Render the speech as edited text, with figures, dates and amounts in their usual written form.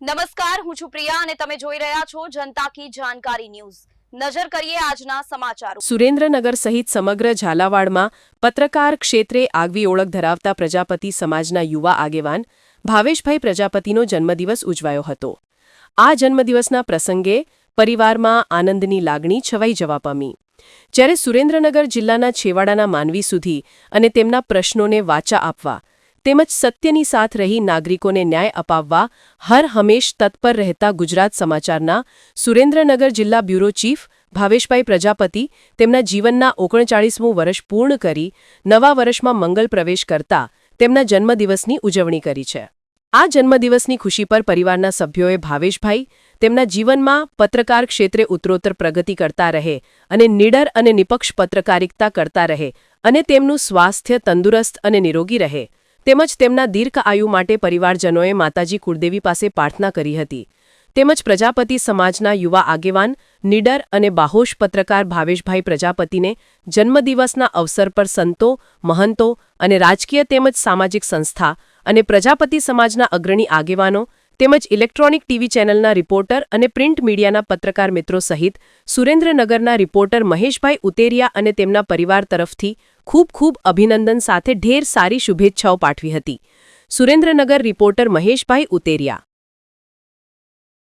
નમસ્કાર, હું છું પ્રિયા અને તમે જોઈ રહ્યા છો જનતા કી જાણકારી ન્યૂઝ। નજર કરીએ આજના સમાચારો। સુરેન્દ્રનગર સહિત સમગ્ર ઝાલાવાડમાં પત્રકાર ક્ષેત્રે આગવી ઓળખ ધરાવતા પ્રજાપતિ સમાજના યુવા આગેવાન ભાવેશભાઈ પ્રજાપતિનો જન્મદિવસ ઉજવાયો હતો। આ જન્મદિવસના પ્રસંગે પરિવારમાં આનંદની લાગણી છવાઈ જવા પામી, જ્યારે સુરેન્દ્રનગર જિલ્લાના છેવાડાના માનવી સુધી અને તેમના પ્રશ્નોને વાચા આપવા તેમજ સત્યની સાથ રહી નાગરિકોને ન્યાય અપાવવા હર હંમેશ તત્પર રહેતા ગુજરાત સમાચારના સુરેન્દ્રનગર જિલ્લા બ્યુરો ચીફ ભાવેશભાઈ પ્રજાપતિ તેમના જીવનના 39મું વર્ષ પૂર્ણ કરી નવા વર્ષમાં મંગલ પ્રવેશ કરતા તેમના જન્મદિવસની ઉજવણી કરી છે। આ જન્મદિવસની ખુશી પર પરિવારના સભ્યોએ ભાવેશભાઈ તેમના જીવનમાં પત્રકાર ક્ષેત્રે ઉત્તરોત્તર પ્રગતિ કરતા રહે અને નિડર અને નિપક્ષ પત્રકારિતા કરતા રહે અને તેમનું સ્વાસ્થ્ય તંદુરસ્ત અને નિરોગી રહે તેમજ તેમના દીર્ઘ આયુ માટે પરિવારજનોએ માતાજી કુળદેવી પાસે પ્રાર્થના કરી હતી। તેમજ પ્રજાપતિ સમાજના યુવા આગેવાન નિડર અને બાહોશ પત્રકાર ભાવેશભાઈ પ્રજાપતિને જન્મદિવસના અવસર પર સંતો, મહંતો અને રાજકીય તેમજ સામાજિક સંસ્થા અને પ્રજાપતિ સમાજના અગ્રણી આગેવાનો તેમજ ઇલેક્ટ્રોનિક ટીવી ચેનલના રિપોર્ટર અને પ્રિન્ટ મીડિયાના પત્રકાર મિત્રો સહિત સુરેન્દ્રનગરના રિપોર્ટર મહેશભાઈ ઉતેરિયા અને તેમના પરિવાર તરફથી ખૂબ ખૂબ અભિનંદન સાથે ઢેર સારી શુભેચ્છાઓ પાઠવી હતી। સુરેન્દ્રનગર રિપોર્ટર મહેશભાઈ ઉતેરિયા।